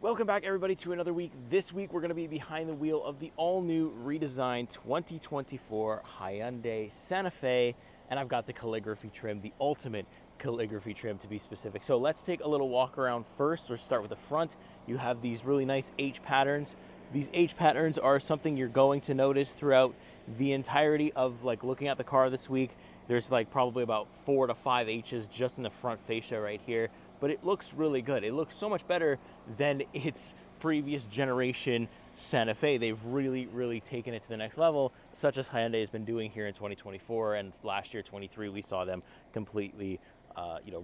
Welcome back, everybody, to another week. This week, we're going to be behind the wheel of the all-new redesigned 2024 Hyundai Santa Fe, and I've got the calligraphy trim, the ultimate calligraphy trim to be specific. So let's take a little walk around first. Let's start with the front. You have these really nice H patterns. These H patterns are something you're going to notice throughout the entirety of looking at the car this week. There's probably about 4 to 5 H's just in the front fascia right here. But it looks really good. It looks so much better than its previous generation Santa Fe. They've really taken it to the next level, such as Hyundai has been doing here in 2024, and last year, 23, we saw them completely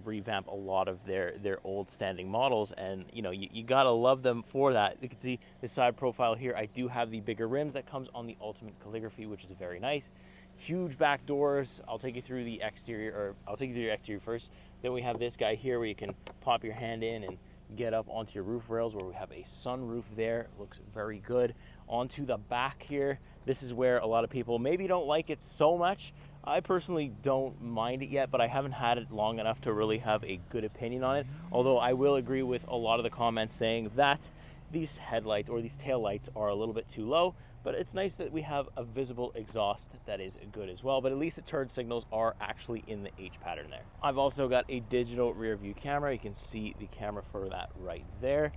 revamp a lot of their old standing models, and you gotta love them for that. You can see the side profile here. I do have the bigger rims that comes on the ultimate calligraphy, which is very nice. Huge back doors. I'll take you through the exterior, or I'll take you through your exterior first. Then we have this guy here where you can pop your hand in and get up onto your roof rails, where we have a sunroof there. Looks very good. Onto the back here, this is where a lot of people maybe don't like it so much. I personally don't mind it yet, but I haven't had it long enough to really have a good opinion on it. Although I will agree with a lot of the comments saying that these headlights or these tail lights are a little bit too low, but it's nice that we have a visible exhaust that is good as well. But at least the turn signals are actually in the H pattern there. I've also got a digital rear view camera. You can see the camera for that right there,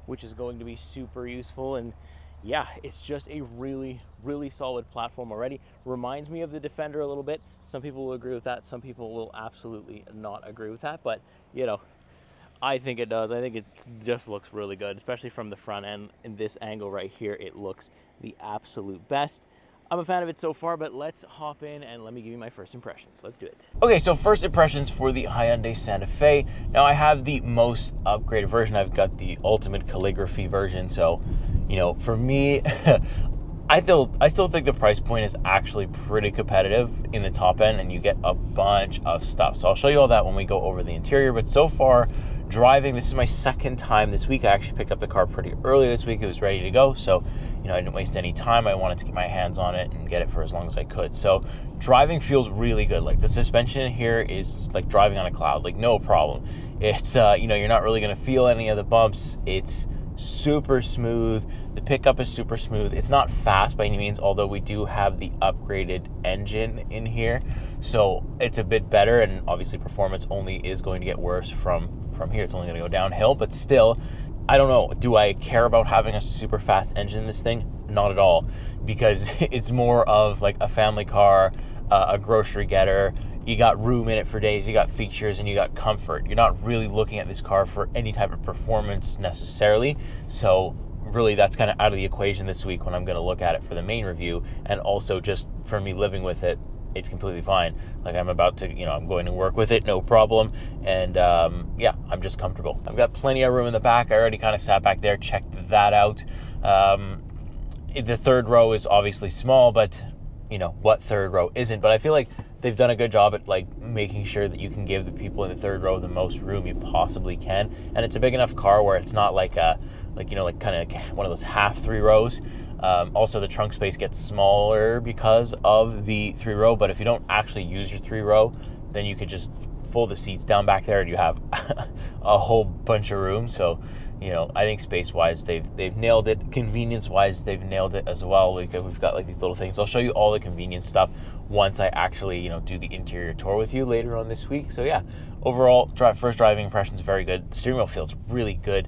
which is going to be super useful. And yeah, it's just a really solid platform already. Reminds me of the Defender a little bit. Some people will agree with that. Some people will absolutely not agree with that. But I think it does. I think it just looks really good, especially from the front end. In this angle right here, it looks the absolute best. I'm a fan of it so far, but let's hop in and let me give you my first impressions. Let's do it. Okay, so first impressions for the Hyundai Santa Fe. Now, I have the most upgraded version. I've got the ultimate calligraphy version. So, for me, I still think the price point is actually pretty competitive in the top end, and you get a bunch of stuff. So I'll show you all that when we go over the interior. But so far, driving, this is my second time this week. I actually picked up the car pretty early this week. It was ready to go, so I didn't waste any time. I wanted to get my hands on it and get it for as long as I could. So driving feels really good. The suspension here is like driving on a cloud, no problem. It's you're not really going to feel any of the bumps. It's super smooth. The pickup is super smooth. It's not fast by any means, although we do have the upgraded engine in here, so it's a bit better. And obviously performance only is going to get worse from here. It's only going to go downhill, but still, I don't know, do I care about having a super fast engine in this thing? Not at all, because it's more of like a family car, a grocery getter. You got room in it for days, you got features, and you got comfort. You're not really looking at this car for any type of performance necessarily. So really, that's kind of out of the equation this week when I'm going to look at it for the main review. And also just for me living with it, it's completely fine. I'm about to, I'm going to work with it, no problem. And yeah, I'm just comfortable. I've got plenty of room in the back. I already kind of sat back there, checked that out. The third row is obviously small, but what third row isn't? But I feel like they've done a good job at making sure that you can give the people in the third row the most room you possibly can. And it's a big enough car where it's not kind of one of those half 3 rows. Also, the trunk space gets smaller because of the 3 row, but if you don't actually use your 3 row, then you could just fold the seats down back there and you have a whole bunch of room. So, I think space-wise, they've nailed it. Convenience-wise, they've nailed it as well. We've got these little things. I'll show you all the convenience stuff once I actually, do the interior tour with you later on this week. So yeah, overall, first driving impressions, very good. The steering wheel feels really good.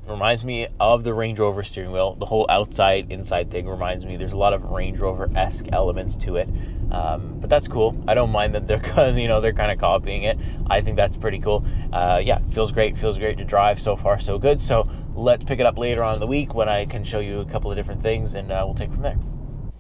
Reminds me of the Range Rover steering wheel. The whole outside inside thing reminds me. There's a lot of Range Rover-esque elements to it, but that's cool. I don't mind that they're kind of copying it. I think that's pretty cool. Yeah, feels great to drive. So far so good. So let's pick it up later on in the week when I can show you a couple of different things, and we'll take from there.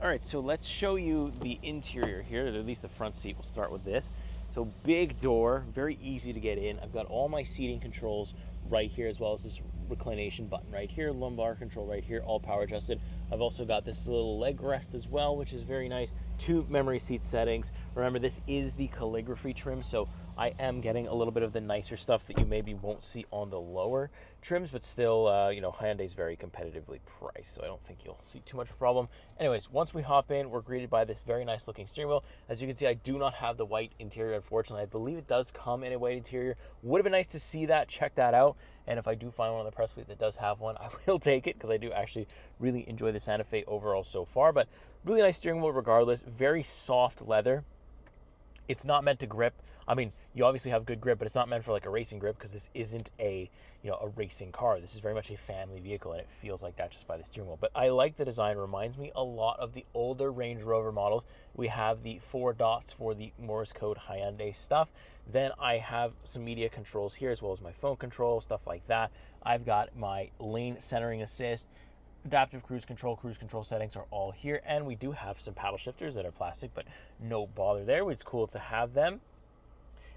All right, so let's show you the interior here, at least the front seat. We'll start with this. So big door, very easy to get in. I've got all my seating controls right here, as well as this reclination button right here, lumbar control right here, all power adjusted. I've also got this little leg rest as well, which is very nice. 2 memory seat settings. Remember, this is the calligraphy trim, so I am getting a little bit of the nicer stuff that you maybe won't see on the lower trims, but still, you know, Hyundai's very competitively priced, so I don't think you'll see too much of a problem. Anyways, once we hop in, we're greeted by this very nice looking steering wheel. As you can see, I do not have the white interior, unfortunately. I believe it does come in a white interior. Would have been nice to see that, check that out. And if I do find one on the press fleet that does have one, I will take it, because I do actually really enjoy the Santa Fe overall so far. But really nice steering wheel regardless, very soft leather. It's not meant to grip. I mean, you obviously have good grip, but it's not meant for like a racing grip, because this isn't a, you know, a racing car. This is very much a family vehicle, and it feels like that just by the steering wheel. But I like the design. It reminds me a lot of the older Range Rover models. We have the 4 dots for the Morse code Hyundai stuff. Then I have some media controls here, as well as my phone control, stuff like that. I've got my lane centering assist. Adaptive cruise control settings are all here, and we do have some paddle shifters that are plastic, but no bother there. It's cool to have them.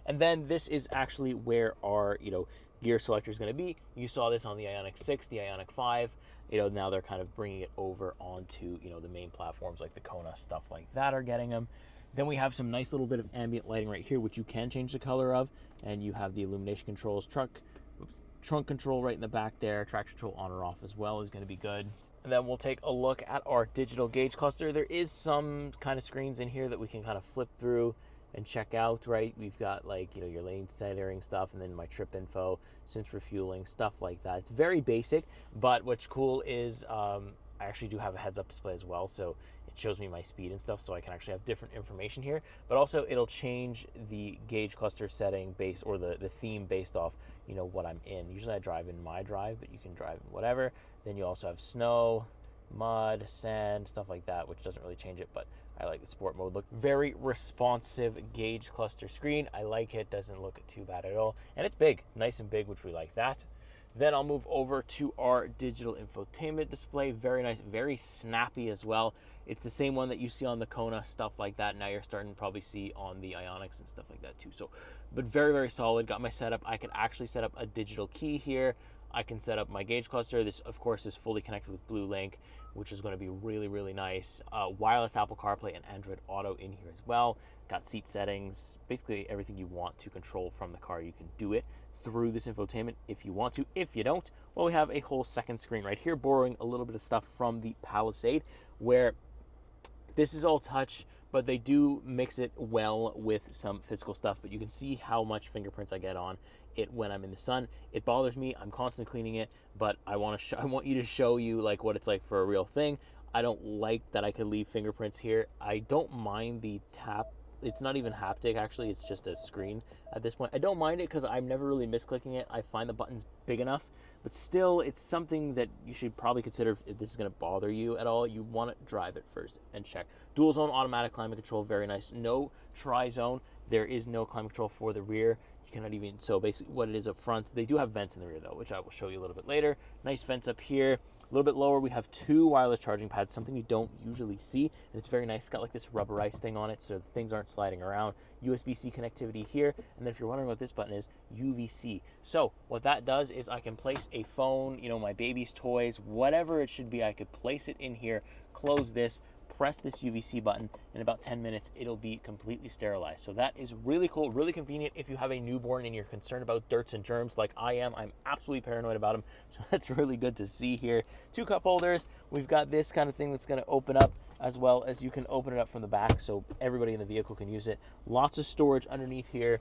And then this is actually where our, you know, gear selector is going to be. You saw this on the Ioniq 6, the Ioniq 5. You know, now they're kind of bringing it over onto, you know, the main platforms like the Kona, stuff like that are getting them. Then we have some nice little bit of ambient lighting right here, which you can change the color of, and you have the illumination controls, trunk control right in the back there, traction control on or off as well is going to be good. And then we'll take a look at our digital gauge cluster. There is some kind of screens in here that we can kind of flip through and check out, right? We've got, like, you know, your lane centering stuff, and then my trip info, since refueling, stuff like that. It's very basic, but what's cool is I actually do have a heads-up display as well, so it shows me my speed and stuff, so I can actually have different information here. But also, it'll change the gauge cluster setting based, or the theme based off, you know, what I'm in. Usually I drive in my drive, but you can drive in whatever. Then you also have snow, mud, sand, stuff like that, which doesn't really change it, but I like the sport mode. Look, very responsive gauge cluster screen. I like it, doesn't look too bad at all. And it's big, nice and big, which we like that. Then I'll move over to our digital infotainment display. Very nice, very snappy as well. It's the same one that you see on the Kona, stuff like that. Now you're starting to probably see on the Ioniqs and stuff like that too. So, but very, very solid. Got my setup. I can actually set up a digital key here. I can set up my gauge cluster. This, of course, is fully connected with Blue Link, which is going to be really, really nice. Wireless Apple CarPlay and Android Auto in here as well. Got seat settings. Basically, everything you want to control from the car, you can do it through this infotainment if you want to. If you don't, well, we have a whole second screen right here, borrowing a little bit of stuff from the Palisade, where this is all touch, but they do mix it well with some physical stuff. But you can see how much fingerprints I get on it when I'm in the sun. It bothers me. I'm constantly cleaning it, but I want you to show you like what it's like for a real thing. I don't like that I could leave fingerprints here. I don't mind the tap. It's not even haptic, actually. It's just a screen at this point. I don't mind it because I'm never really misclicking it. I find the buttons big enough, but still, it's something that you should probably consider if this is going to bother you at all. You want to drive it first and check. Dual zone automatic climate control, very nice. No tri-zone. There is no climate control for the rear. You cannot even, so basically what it is up front, they do have vents in the rear though, which I will show you a little bit later. Nice vents up here. A little bit lower, we have 2 wireless charging pads, something you don't usually see, and it's very nice. It's got like this rubberized thing on it, so things aren't sliding around. USB-C connectivity here, and then if you're wondering what this button is, UVC. So what that does is I can place a phone, you know, my baby's toys, whatever it should be, I could place it in here, close this, press this UVC button. In about 10 minutes, it'll be completely sterilized. So that is really cool, really convenient if you have a newborn and you're concerned about dirts and germs like I am. I'm absolutely paranoid about them. So that's really good to see here. 2 cup holders. We've got this kind of thing that's going to open up, as well as you can open it up from the back so everybody in the vehicle can use it. Lots of storage underneath here.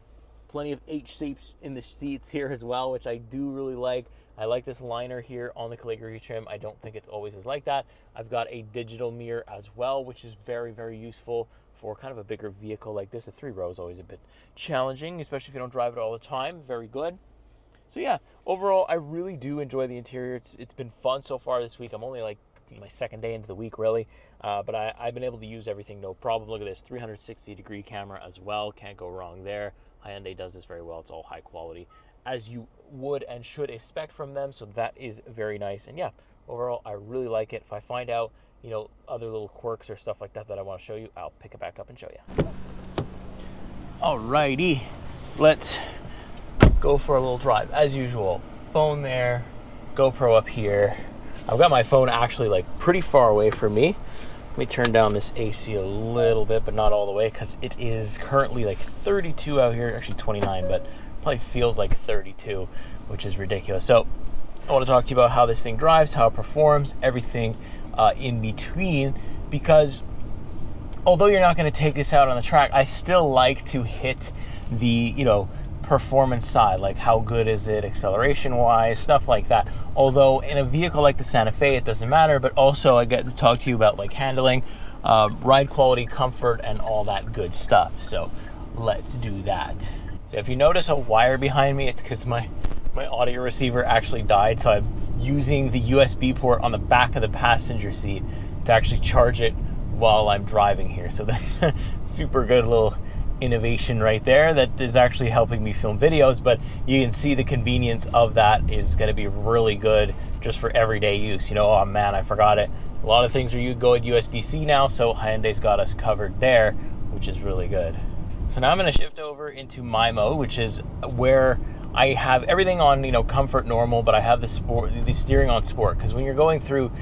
Plenty of H-shapes in the seats here as well, which I do really like. I like this liner here on the calligraphy trim. I don't think it's always is like that. I've got a digital mirror as well, which is very, very useful for kind of a bigger vehicle like this. A 3-row is always a bit challenging, especially if you don't drive it all the time. Very good. So yeah, overall, I really do enjoy the interior. It's been fun so far this week. I'm only like my second day into the week, really. But I've been able to use everything, no problem. Look at this, 360-degree camera as well. Can't go wrong there. Hyundai does this very well. It's all high quality, as you would and should expect from them. So that is very nice. And yeah, overall, I really like it. If I find out, you know, other little quirks or stuff like that that I want to show you, I'll pick it back up and show you. Alrighty, let's go for a little drive. As usual, phone there, GoPro up here. I've got my phone actually like pretty far away from me, Let me turn down this AC a little bit, but not all the way, because it is currently like 32 out here, actually 29, but probably feels like 32, which is ridiculous. So I want to talk to you about how this thing drives, how it performs, everything in between, because although you're not going to take this out on the track, I still like to hit the, performance side, like how good is it acceleration wise, stuff like that. Although in a vehicle like the Santa Fe, it doesn't matter, but also I get to talk to you about like handling, ride quality, comfort, and all that good stuff. So let's do that. So if you notice a wire behind me, it's because my audio receiver actually died, so I'm using the USB port on the back of the passenger seat to actually charge it while I'm driving here. So that's a super good little innovation right there that is actually helping me film videos, but you can see the convenience of that is going to be really good just for everyday use. Oh man, I forgot it. A lot of things are you go at USB-C now, so Hyundai's got us covered there, which is really good. So now I'm going to shift over into my mode, which is where I have everything on, comfort normal, but I have the steering on sport, because when you're going through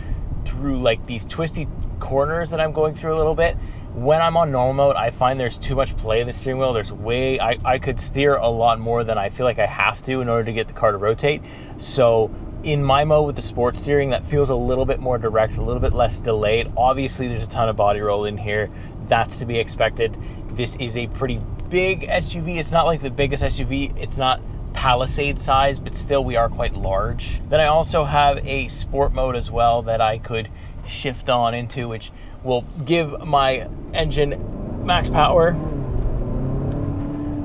like these twisty corners that I'm going through a little bit, when I'm on normal mode, I find there's too much play in the steering wheel. I could steer a lot more than I feel like I have to in order to get the car to rotate. So in my mode with the sports steering, that feels a little bit more direct, a little bit less delayed. Obviously, there's a ton of body roll in here. That's to be expected. This is a pretty big SUV. It's not like the biggest SUV. It's not Palisade size, but still we are quite large. Then I also have a sport mode as well that I could shift on into, which will give my engine max power,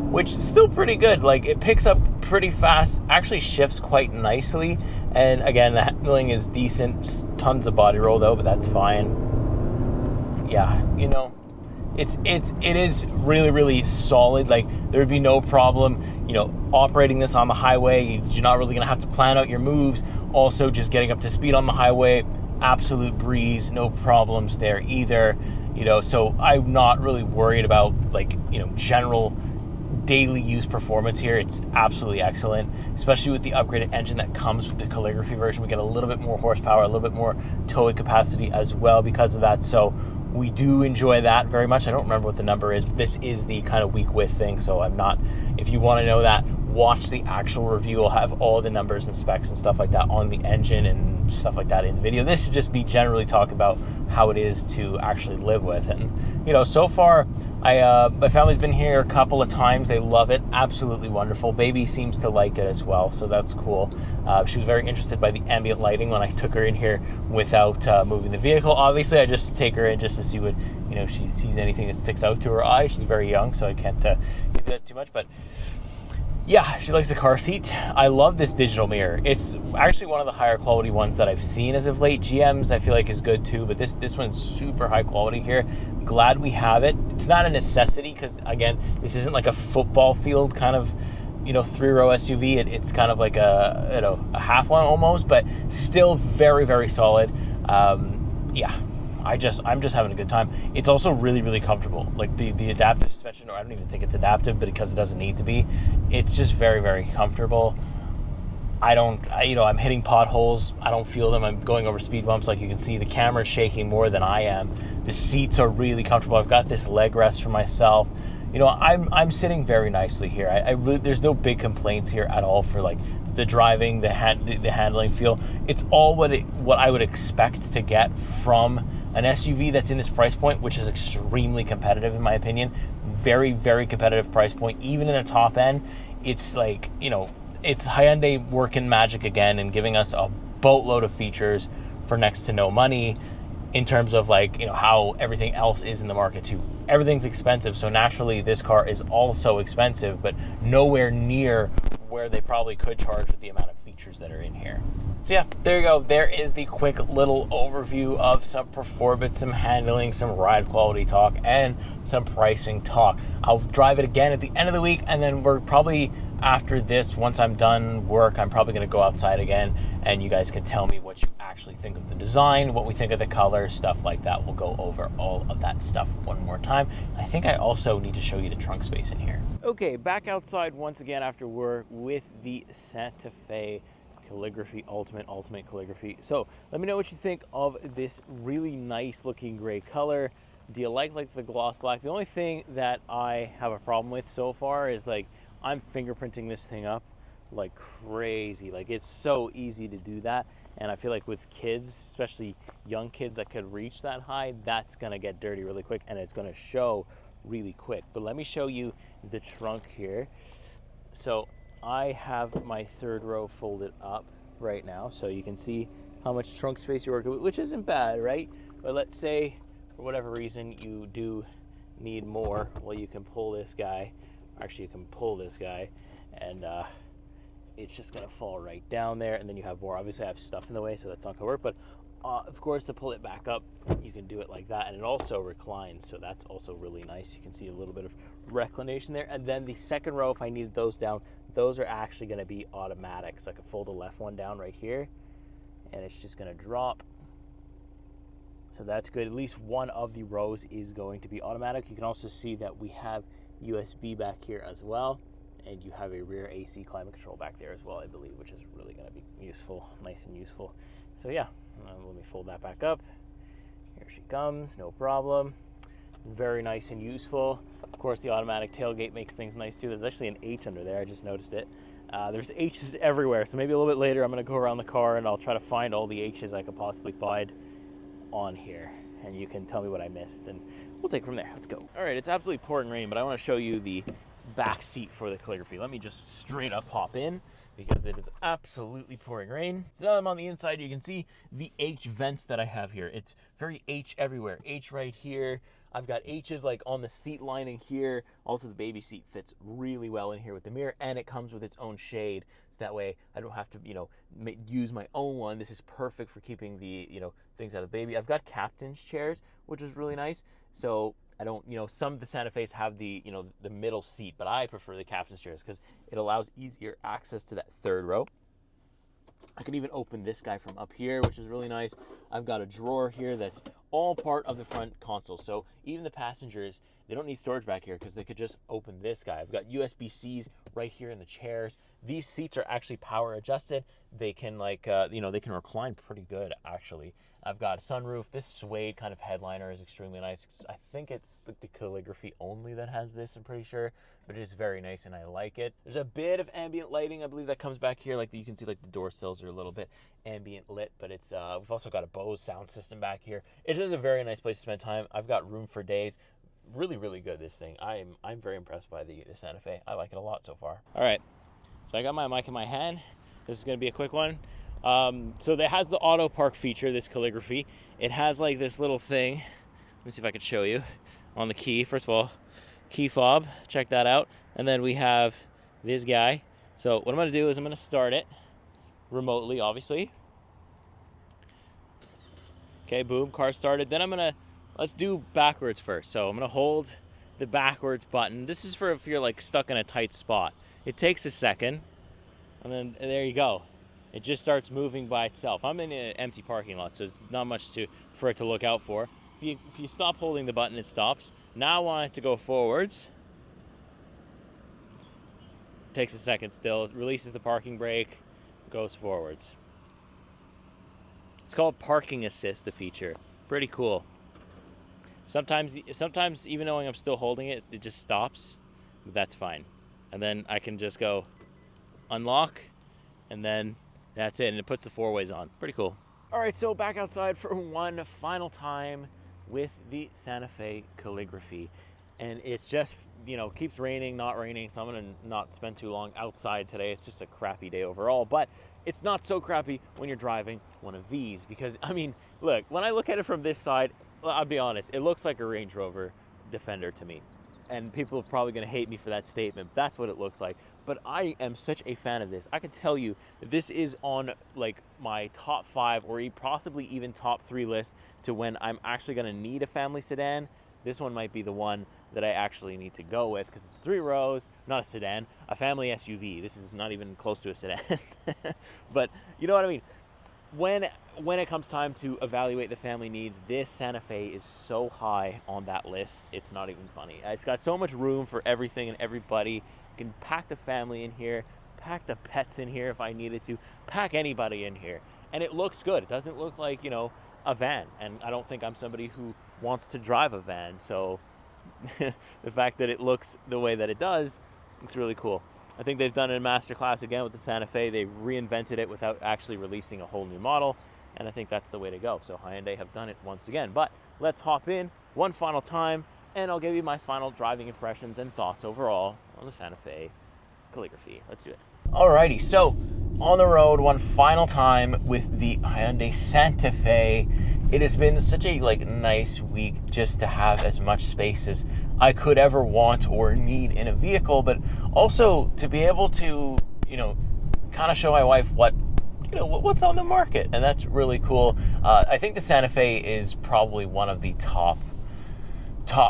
which is still pretty good. Like, it picks up pretty fast, actually shifts quite nicely, and again, the handling is decent. Tons of body roll though, but that's fine. Yeah, it is really, really solid. Like, there would be no problem, operating this on the highway. You're not really gonna have to plan out your moves. Also, just getting up to speed on the highway, absolute breeze, no problems there either. So I'm not really worried about general daily use performance here. It's absolutely excellent, especially with the upgraded engine that comes with the Calligraphy version. We get a little bit more horsepower, a little bit more towing capacity as well because of that. So we do enjoy that very much. I don't remember what the number is, but this is the kind of week width thing. So if you want to know that, watch the actual review. I'll have all the numbers and specs and stuff like that on the engine and stuff like that in the video. This is just me generally talk about how it is to actually live with. And so far, my family's been here a couple of times. They love it. Absolutely wonderful. Baby seems to like it as well, so that's cool. She was very interested by the ambient lighting when I took her in here without moving the vehicle. Obviously, I just take her in just to see what, she sees anything that sticks out to her eye. She's very young, so I can't do that too much, but yeah, she likes the car seat. I love this digital mirror. It's actually one of the higher quality ones that I've seen as of late. GM's I feel like is good too, but this one's super high quality here. Glad we have it. It's not a necessity because, again, this isn't like a football field kind of, 3-row SUV. It's kind of like a half one almost, but still very, very solid. Yeah. I'm just having a good time. It's also really, really comfortable. Like the adaptive suspension, or I don't even think it's adaptive, but because it doesn't need to be, it's just very, very comfortable. I'm hitting potholes. I don't feel them. I'm going over speed bumps. Like you can see, the camera's shaking more than I am. The seats are really comfortable. I've got this leg rest for myself. I'm sitting very nicely here. I really, there's no big complaints here at all for like the driving, the handling feel. It's all what I would expect to get from an SUV that's in this price point, which is extremely competitive in my opinion. Very, very competitive price point. Even in the top end, it's like, it's Hyundai working magic again and giving us a boatload of features for next to no money in terms of how everything else is in the market too. Everything's expensive, so naturally this car is also expensive, but nowhere near where they probably could charge with the amount of features that are in here. So yeah, there you go. There is the quick little overview of some performance, some handling, some ride quality talk, and some pricing talk. I'll drive it again at the end of the week, and then we're probably, after this, once I'm done work, I'm probably going to go outside again, and you guys can tell me what you actually think of the design, what we think of the color, stuff like that. We'll go over all of that stuff one more time. I think I also need to show you the trunk space in here. Okay, back outside once again after work with the Santa Fe Calligraphy, ultimate calligraphy. So let me know what you think of this really nice looking gray color. Do you like the gloss black? The only thing that I have a problem with so far is like I'm fingerprinting this thing up like crazy. Like it's so easy to do that, and I feel like with kids, especially young kids that could reach that high, that's gonna get dirty really quick and it's gonna show really quick. But let me show you the trunk here. So I have my third row folded up right now, so you can see how much trunk space you're working with, which isn't bad, right? But let's say for whatever reason you do need more. Well, you can pull this guy. Actually, you can pull this guy, and it's just gonna fall right down there, and then you have more. Obviously, I have stuff in the way, so that's not gonna work. But of course, to pull it back up, you can do it like that, and it also reclines, so that's also really nice. You can see a little bit of reclination there. And then the second row, if I needed those down, those are actually going to be automatic. So I can fold the left one down right here, and it's just going to drop. So that's good. At least one of the rows is going to be automatic. You can also see that we have USB back here as well, and you have a rear AC climate control back there as well, I believe, which is really going to be useful, nice and useful. So yeah, let me fold that back up. Here she comes, no problem. Very nice and useful. Of course, the automatic tailgate makes things nice too. There's actually an H under there, I just noticed it. There's H's everywhere, so maybe a little bit later I'm gonna go around the car and I'll try to find all the H's I could possibly find on here. And you can tell me what I missed, and we'll take it from there. Let's go. All right, it's absolutely pouring rain, but I wanna show you the back seat for the Calligraphy. Let me just straight up hop in, because it is absolutely pouring rain. So now I'm on the inside, you can see the H vents that I have here. It's very H everywhere. H right here. I've got H's like on the seat lining here. Also, the baby seat fits really well in here with the mirror, and it comes with its own shade. So that way I don't have to, use my own one. This is perfect for keeping the, things out of the baby. I've got captain's chairs, which is really nice. So I don't, some of the Santa Fe's have the, the middle seat, but I prefer the captain's chairs because it allows easier access to that third row. I can even open this guy from up here, which is really nice. I've got a drawer here that's all part of the front console. So even the passengers, they don't need storage back here because they could just open this guy. I've got USB-Cs right here in the chairs. These seats are actually power adjusted. They can they can recline pretty good actually. I've got a sunroof. This suede kind of headliner is extremely nice. I think it's the Calligraphy only that has this, I'm pretty sure, but it is very nice and I like it. There's a bit of ambient lighting, I believe, that comes back here. Like you can see, like the door sills are a little bit ambient lit, but it's we've also got a Bose sound system back here. It is a very nice place to spend time. I've got room for days. Really, really good, this thing. I'm very impressed by the Santa Fe. I like it a lot so far. All right, so I got my mic in my hand. This is gonna be a quick one. So it has the auto park feature, this Calligraphy. It has like this little thing. Let me see if I can show you on the key. First of all, key fob, check that out. And then we have this guy. So what I'm gonna do is I'm gonna start it remotely, obviously. Okay, boom, car started. Then let's do backwards first. So I'm gonna hold the backwards button. This is for if you're like stuck in a tight spot. It takes a second, and there you go. It just starts moving by itself. I'm in an empty parking lot, so it's not much for it to look out for. If you stop holding the button, it stops. Now I want it to go forwards. Takes a second still. It releases the parking brake, goes forwards. It's called parking assist, the feature. Pretty cool. Sometimes even knowing I'm still holding it, it just stops. But that's fine. And then I can just go unlock, and then that's it, and it puts the four ways on. Pretty cool. All right, so back outside for one final time with the Santa Fe Calligraphy. And it's just, keeps raining, not raining, so I'm gonna not spend too long outside today. It's just a crappy day overall, but it's not so crappy when you're driving one of these, because, look, when I look at it from this side, I'll be honest, it looks like a Range Rover Defender to me. And people are probably gonna hate me for that statement, but that's what it looks like. But I am such a fan of this. I can tell you that this is on like my top 5 or possibly even top 3 list to when I'm actually gonna need a family sedan. This one might be the one that I actually need to go with because it's 3 rows, not a sedan, a family SUV. This is not even close to a sedan. But you know what I mean? When it comes time to evaluate the family needs, this Santa Fe is so high on that list, it's not even funny. It's got so much room for everything and everybody. You can pack the family in here, pack the pets in here if I needed to, pack anybody in here. And it looks good. It doesn't look like, you know, a van. And I don't think I'm somebody who wants to drive a van. So the fact that it looks the way that it does, it's really cool. I think they've done it in masterclass again with the Santa Fe. They reinvented it without actually releasing a whole new model. And I think that's the way to go. So Hyundai have done it once again. But let's hop in one final time, and I'll give you my final driving impressions and thoughts overall on the Santa Fe Calligraphy. Let's do it. Alrighty, so on the road one final time with the Hyundai Santa Fe. It has been such a nice week just to have as much space as I could ever want or need in a vehicle, but also to be able to, you know, kind of show my wife what's on the market, and that's really cool. I think the Santa Fe is probably one of the top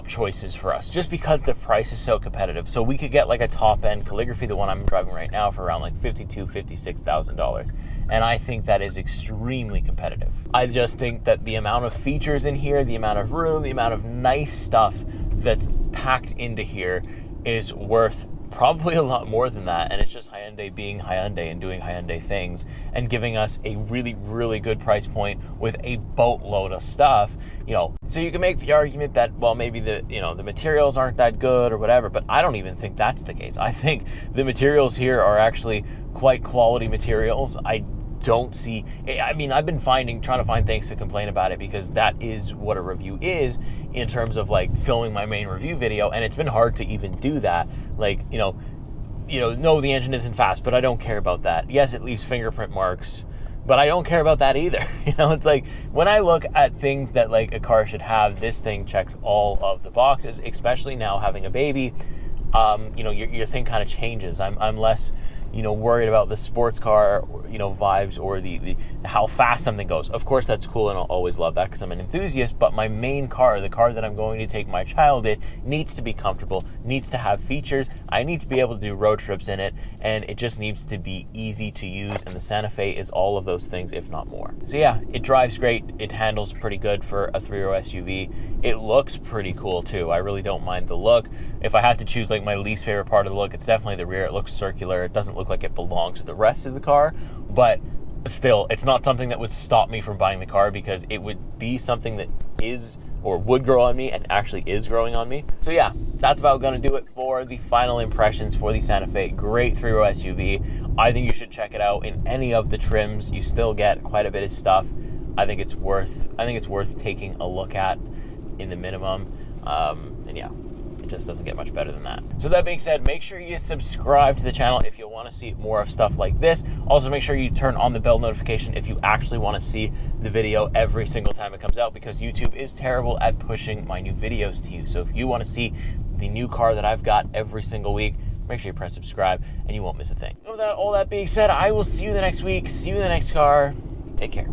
choices for us, just because the price is so competitive. So we could get a top end Calligraphy, the one I'm driving right now, for around $52,000-$56,000, and I think that is extremely competitive. I just think that the amount of features in here, the amount of room, the amount of nice stuff that's packed into here is worth probably a lot more than that, and it's just Hyundai being Hyundai and doing Hyundai things and giving us a really, really good price point with a boatload of stuff, you know. So you can make the argument that, well, maybe the materials aren't that good or whatever, but I don't even think that's the case. I think the materials here are actually quite quality materials. I mean, I've been trying to find things to complain about it, because that is what a review is in terms of filming my main review video, and it's been hard to even do that. No, the engine isn't fast, but I don't care about that. Yes, it leaves fingerprint marks, but I don't care about that either. It's when I look at things that a car should have, this thing checks all of the boxes, especially now having a baby. Your thing kind of changes. I'm less worried about the sports car, vibes, or the how fast something goes. Of course, that's cool, and I'll always love that because I'm an enthusiast, but my main car, the car that I'm going to take my child in, needs to be comfortable, needs to have features. I need to be able to do road trips in it, and it just needs to be easy to use, and the Santa Fe is all of those things, if not more. So yeah, it drives great. It handles pretty good for a 3-row SUV. It looks pretty cool too. I really don't mind the look. If I had to choose my least favorite part of the look, it's definitely the rear. It looks circular. It doesn't look like it belongs to the rest of the car, but still, it's not something that would stop me from buying the car, because it would be something that is or would grow on me, and actually is growing on me. So yeah, that's about going to do it for the final impressions for the Santa Fe. Great 3-row SUV. I think you should check it out in any of the trims. You still get quite a bit of stuff. I think it's worth taking a look at in the minimum. And yeah, it just doesn't get much better than that. So that being said, make sure you subscribe to the channel if you want to see more of stuff like this. Also, make sure you turn on the bell notification if you actually want to see the video every single time it comes out, because YouTube is terrible at pushing my new videos to you. So if you want to see the new car that I've got every single week, make sure you press subscribe and you won't miss a thing. So with all that being said, I will see you the next week. See you in the next car. Take care.